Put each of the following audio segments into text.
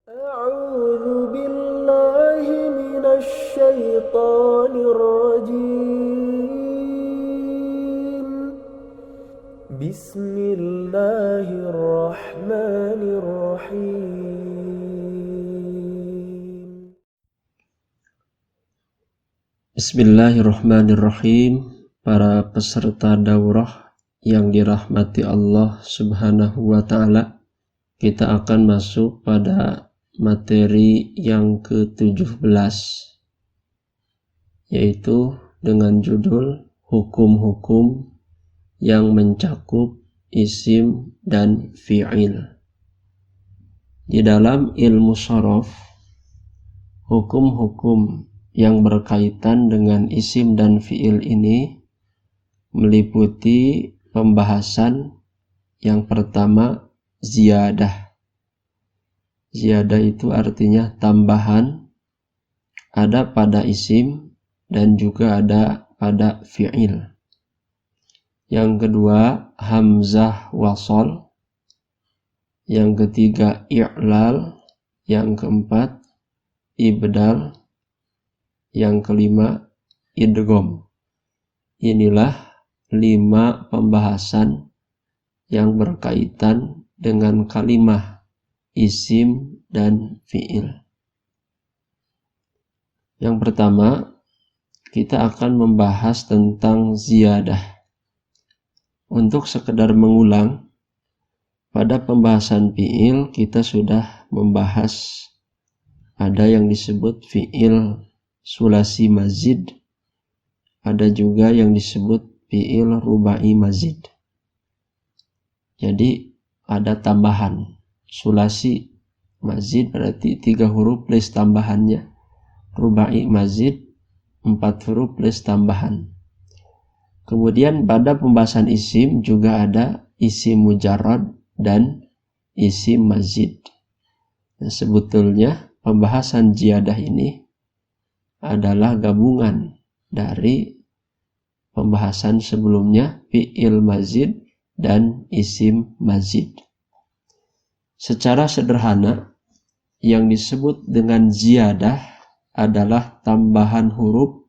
أعوذ بالله من الشيطان الرجيم بسم الله الرحمن الرحيم Bismillahirrahmanirrahim. Para peserta daurah yang dirahmati Allah Subhanahu wa Ta'ala, kita akan masuk pada materi yang ke-17, yaitu dengan judul hukum-hukum yang mencakup isim dan fi'il. Di dalam ilmu sharaf, hukum-hukum yang berkaitan dengan isim dan fi'il ini meliputi pembahasan yang pertama, ziyadah. Ziyadah itu artinya tambahan, ada pada isim dan juga ada pada fi'il. Yang kedua, hamzah wasol. Yang ketiga, i'lal. Yang keempat, ibdal. Yang kelima, idgham. Inilah 5 pembahasan yang berkaitan dengan kalimah isim dan fi'il. Yang pertama, kita akan membahas tentang ziyadah. Untuk sekedar mengulang, pada pembahasan fi'il kita sudah membahas ada yang disebut fi'il sulasi mazid, ada juga yang disebut fi'il rubai mazid. Jadi ada tambahan. Sulasi mazid berarti 3 huruf plus tambahannya. Rubai mazid 4 huruf plus tambahan. Kemudian pada pembahasan isim juga ada isim mujarrad dan isim mazid. Nah, sebetulnya pembahasan ziyadah ini adalah gabungan dari pembahasan sebelumnya fi'il mazid dan isim mazid. Secara sederhana, yang disebut dengan ziyadah adalah tambahan huruf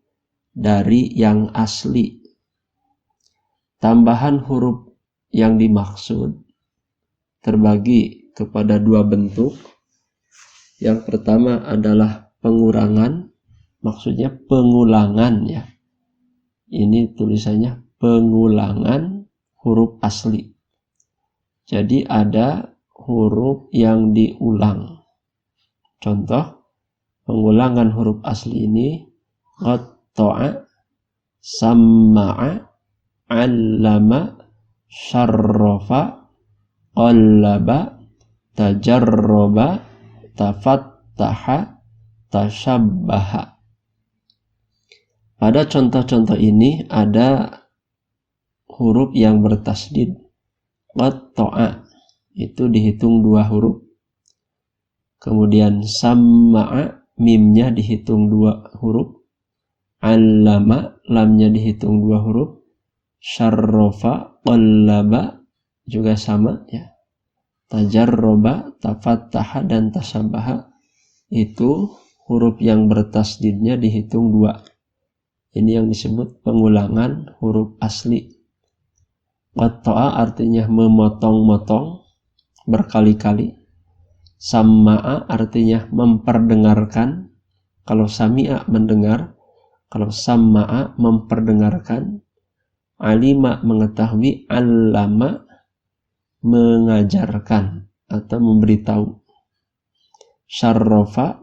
dari yang asli. Tambahan huruf yang dimaksud terbagi kepada 2 bentuk. Yang pertama adalah pengurangan, maksudnya pengulangan ya. Ini tulisannya pengulangan huruf asli. Jadi ada huruf yang diulang. Contoh, pengulangan huruf asli ini qatta'a, samma'a, 'allama, syarrafa, qallaba, tajarraba, tafattaha, tashabbaha. Pada contoh-contoh ini ada huruf yang bertasdid. Qatta'a itu dihitung 2 huruf. Kemudian samma'a, mimnya dihitung 2 huruf. 'Allama, lamnya dihitung 2 huruf. Syarrafa, qallaba juga sama ya. Tajarraba, tafattaha dan tashabbaha itu huruf yang bertasdidnya dihitung 2. Ini yang disebut pengulangan huruf asli. Qatta'a artinya memotong-motong berkali-kali. Samma'a artinya memperdengarkan. Kalau sami'a mendengar, kalau samma'a memperdengarkan. Alima mengetahui, 'allama mengajarkan atau memberitahu. Syarrafa,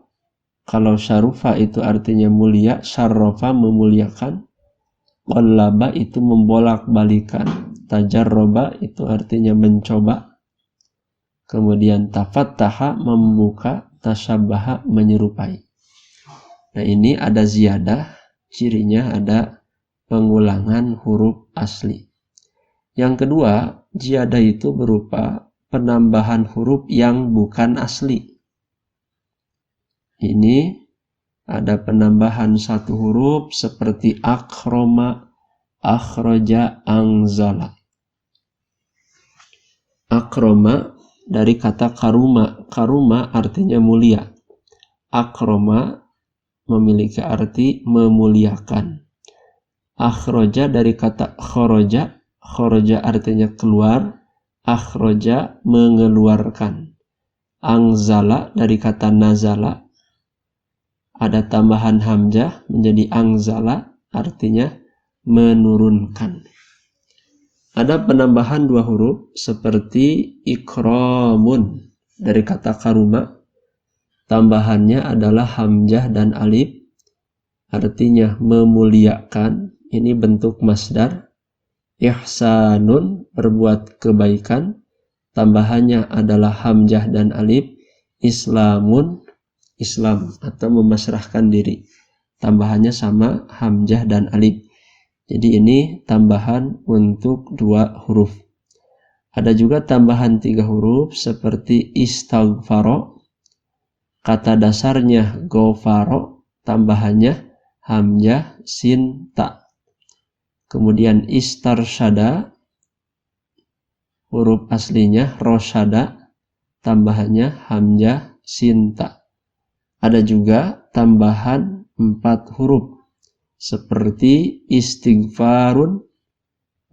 kalau syarufa itu artinya mulia, syarrafa memuliakan. Qallaba itu membolak-balikan. Tajarroba itu artinya mencoba. Kemudian tafattaha membuka, tashabbaha menyerupai. Nah, ini ada ziyadah, cirinya ada pengulangan huruf asli. Yang kedua, ziyadah itu berupa penambahan huruf yang bukan asli. Ini ada penambahan 1 huruf seperti akroma, akhroja, angzala. Akroma dari kata karuma. Karuma artinya mulia. Akroma memiliki arti memuliakan. Akhroja dari kata khoroja. Khoroja artinya keluar. Akhroja mengeluarkan. Angzala dari kata nazala. Ada tambahan hamzah menjadi angzala, artinya menurunkan. Ada penambahan 2 huruf seperti ikramun dari kata karuma. Tambahannya adalah hamzah dan alif, artinya memuliakan. Ini bentuk masdar. Ihsanun berbuat kebaikan. Tambahannya adalah hamzah dan alif. Islamun Islam atau memasrahkan diri. Tambahannya sama hamzah dan alif. Jadi ini tambahan untuk 2 huruf. Ada juga tambahan 3 huruf seperti istaghfaro. Kata dasarnya gofaro, tambahannya hamzah sin ta. Kemudian istarsyada, huruf aslinya rosyada, tambahannya hamzah sin ta. Ada juga tambahan 4 huruf seperti istighfarun,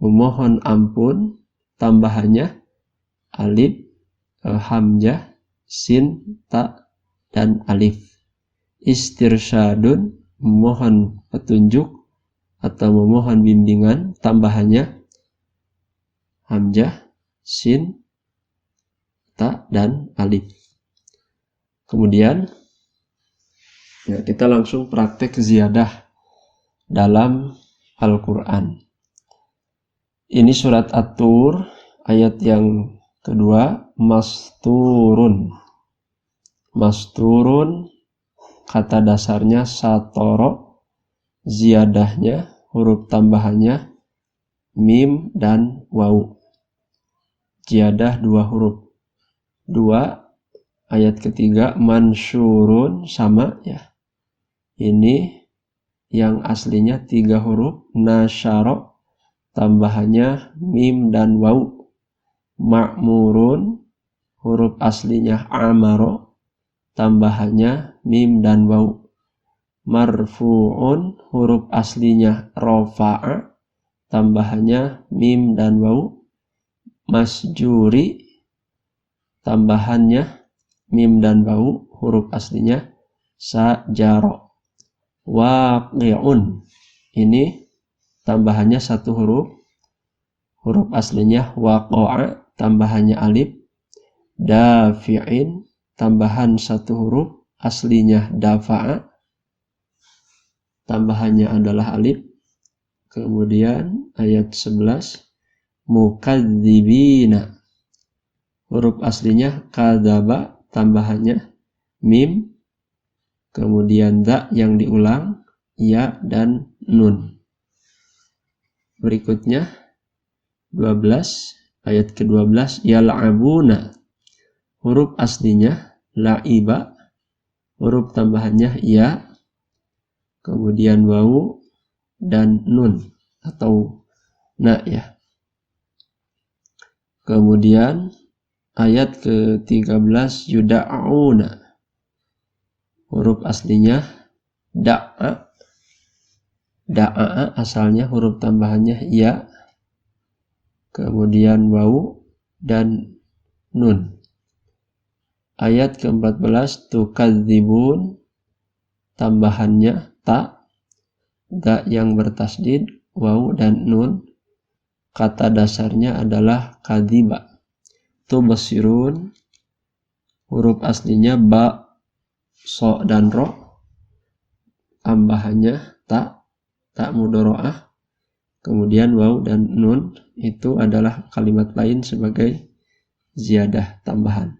memohon ampun, tambahannya alif, hamzah, sin, ta, dan alif. Istirsyadun, memohon petunjuk atau memohon bimbingan, tambahannya hamzah, sin, ta, dan alif. Kemudian kita langsung praktek ziyadah dalam Al-Quran. Ini surat At-Tur ayat yang kedua, masturun. Masturun kata dasarnya satoro, ziyadahnya huruf tambahannya mim dan waw. Ziyadah 2 huruf. 2 ayat ketiga mansyurun sama ya. Ini yang aslinya 3 huruf, nasyaro, tambahannya mim dan waw. Ma'murun, huruf aslinya amaro, tambahannya mim dan waw. Marfu'un, huruf aslinya rofa'a, tambahannya mim dan waw. Masjuri, tambahannya mim dan waw, huruf aslinya sajaro. Waqi'un, ini tambahannya 1 huruf, huruf aslinya waqa'a, tambahannya alif. Dafi'in, tambahan 1 huruf, aslinya dafa'a, tambahannya adalah alif. Kemudian ayat 11 mukadzibina, huruf aslinya kadzaba, tambahannya mim. Kemudian da yang diulang, ya dan nun. Berikutnya 12 ayat ke-12 yal'abuna, huruf aslinya la'iba, huruf tambahannya ya, kemudian wawu dan nun atau na ya. Kemudian ayat ke-13 yuda'una, huruf aslinya da'a. Da'a asalnya huruf tambahannya ya, kemudian wawu dan nun. Ayat ke-14 tukadzibun, tambahannya ta, da yang bertasdid, wawu dan nun. Kata dasarnya adalah kadziba. Tubsirun, huruf aslinya ba, so dan ro, tambahannya ta, ta mudhoro'ah, kemudian waw dan nun. Itu adalah kalimat lain sebagai ziyadah tambahan.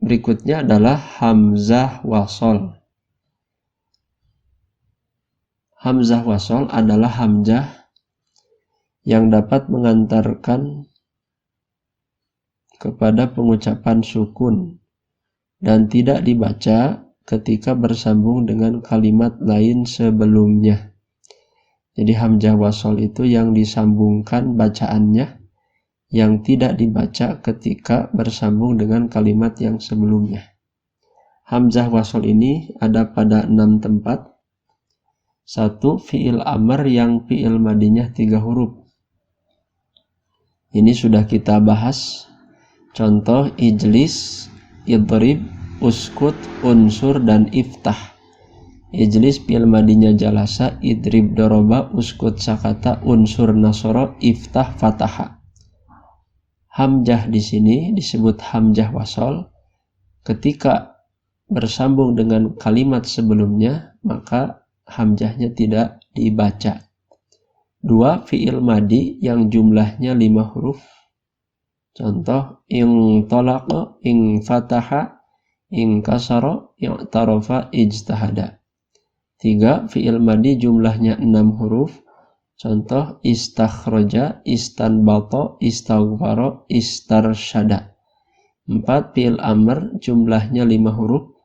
Berikutnya adalah hamzah wasol. Hamzah wasol adalah hamzah yang dapat mengantarkan kepada pengucapan sukun dan tidak dibaca ketika bersambung dengan kalimat lain sebelumnya. Jadi hamzah wasol itu yang disambungkan bacaannya yang tidak dibaca ketika bersambung dengan kalimat yang sebelumnya. Hamzah wasol ini ada pada 6 tempat. 1. Fi'il amr yang fi'il madinya 3 huruf. Ini sudah kita bahas. Contoh ijlis, idrib, uskut, unsur, dan iftah. Ijlis fi'il madinya jalasa, idrib doroba, uskut sakata, unsur nasoro, iftah fataha. Hamzah di sini disebut hamzah wasol. Ketika bersambung dengan kalimat sebelumnya, maka hamzahnya tidak dibaca. 2. Fi'il madi yang jumlahnya 5 huruf. Contoh ing tolaqa, ing fataha, ing kasara, ing tarofa, ijtahada. 3. Fi'il madi jumlahnya 6 huruf. Contoh istakhroja, istanbato, istaghfaro, istarsyada. 4. Fi'il amr jumlahnya 5 huruf.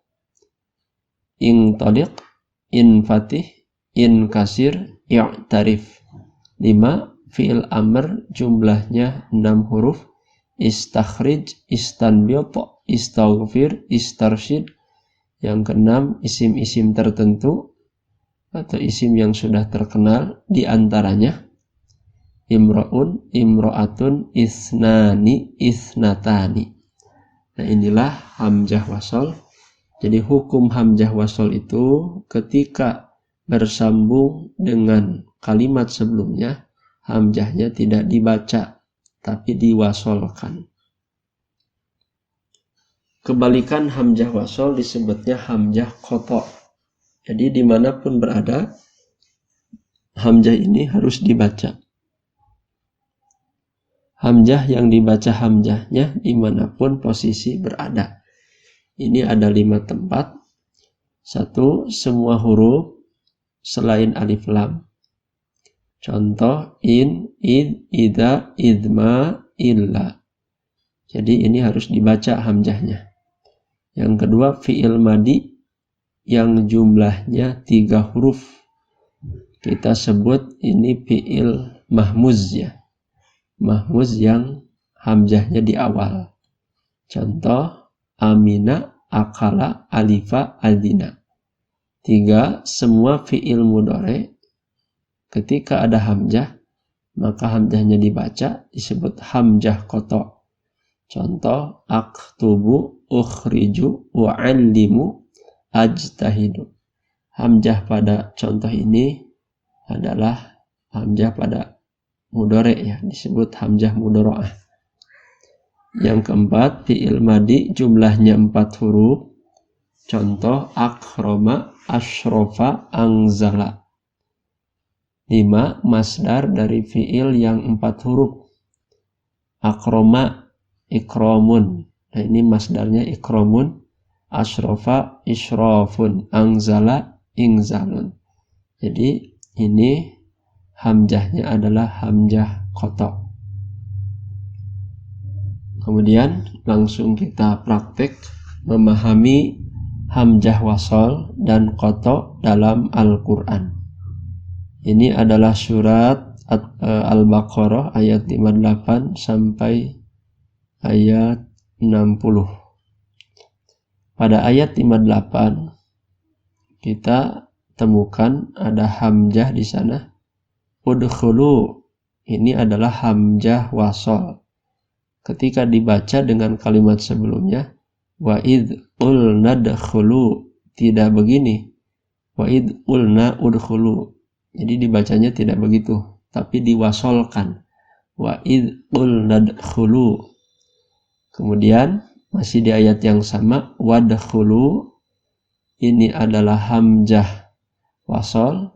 In taliq, in fatih, in kasir, i'tarif. 5. Fi'il amr jumlahnya 6 huruf. Istakhrij, istanbit, istaghfir, istarsyid. Yang keenam, isim-isim tertentu atau isim yang sudah terkenal, di antaranya imro'un, imro'atun, isnani, isnatani. Nah, inilah hamzah wasol. Jadi hukum hamzah wasol itu ketika bersambung dengan kalimat sebelumnya, hamzahnya tidak dibaca tapi diwasolkan. Kebalikan hamzah wasol disebutnya hamzah qata'. Jadi dimanapun berada, hamzah ini harus dibaca. Hamzah yang dibaca hamzahnya dimanapun posisi berada. Ini ada 5 tempat. 1. Semua huruf selain alif lam. Contoh in, id, ida, idma, illa. Jadi ini harus dibaca hamzahnya. Yang kedua, fi'il madi yang jumlahnya 3 huruf. Kita sebut ini fi'il mahmuz ya. Mahmuz yang hamzahnya di awal. Contoh amina, akala, alifa, adina. 3. Semua fi'il mudhari ketika ada hamzah maka hamzahnya dibaca, disebut hamzah qata'. Contoh aktubu, ukhriju, wa'allimu, ajtahidu. Hamzah pada contoh ini adalah hamzah pada mudhari ya, disebut hamzah mudhara'ah. Yang keempat, fi'il madi jumlahnya 4 huruf. Contoh akroma, asyrofa, angzala. 5. Masdar dari fi'il yang 4 huruf. Akroma, ikramun. Nah, ini masdarnya ikramun. Asyrofa, isyrafun, angzala, ingzalun. Jadi ini hamzahnya adalah hamzah qata'. Kemudian langsung kita praktek memahami hamzah wasol dan qata' dalam Al-Quran. Ini adalah surat Al-Baqarah ayat 58 sampai ayat 60. Pada ayat 58 kita temukan ada hamzah di sana. Udkhulu, ini adalah hamzah wasol. Ketika dibaca dengan kalimat sebelumnya, wa id qulna dkhulu, tidak begini. Wa id qulna udkhulu. Jadi dibacanya tidak begitu, tapi diwasolkan. Wa id qulna dkhulu. Kemudian masih di ayat yang sama, wadkhulu, ini adalah hamzah wasol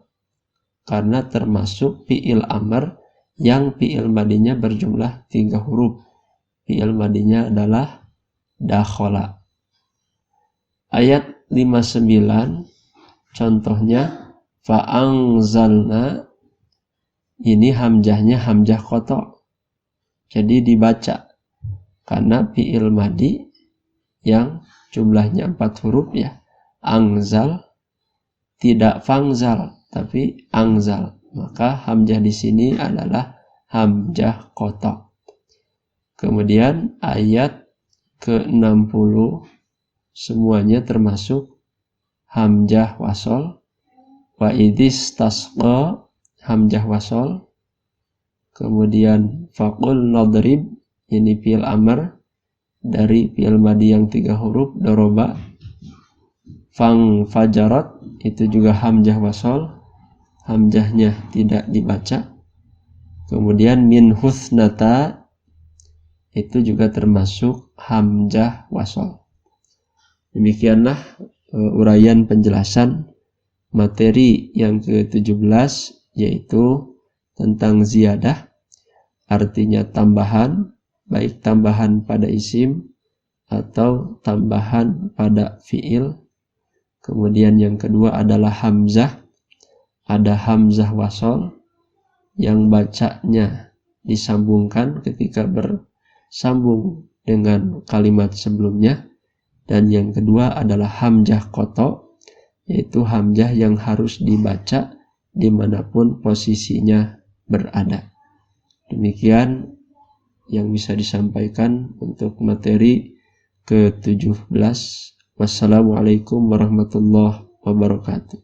karena termasuk fi'il amr yang fi'il madinya berjumlah 3 huruf. Fi'il madinya adalah dakhala. Ayat 59 contohnya fa'angzalna, ini hamzahnya hamzah qata'. Jadi dibaca karena fi'il madi yang jumlahnya 4 huruf ya. Angzal, tidak fangzal tapi angzal. Maka hamzah di sini adalah hamzah qata'. Kemudian ayat ke-60 semuanya termasuk hamzah wasol. Wa idis tasqa hamzah wasol. Kemudian faqul nadrib, ini fi'il amr dari fi'il madi yang 3 huruf doroba. Fang fajarat, itu juga hamzah wasol, hamzahnya tidak dibaca. Kemudian min husnata, itu juga termasuk hamzah wasol. Demikianlah uraian penjelasan materi yang ke-17, yaitu tentang ziyadah, artinya tambahan, baik tambahan pada isim atau tambahan pada fiil. Kemudian yang kedua adalah hamzah, ada hamzah wasol yang bacanya disambungkan ketika bersambung dengan kalimat sebelumnya. Dan yang kedua adalah hamzah qata, yaitu hamzah yang harus dibaca dimanapun posisinya berada. Demikian yang bisa disampaikan untuk materi ke-17. Wassalamualaikum warahmatullahi wabarakatuh.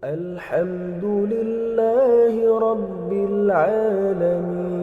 Alhamdulillahi Rabbil Alamin.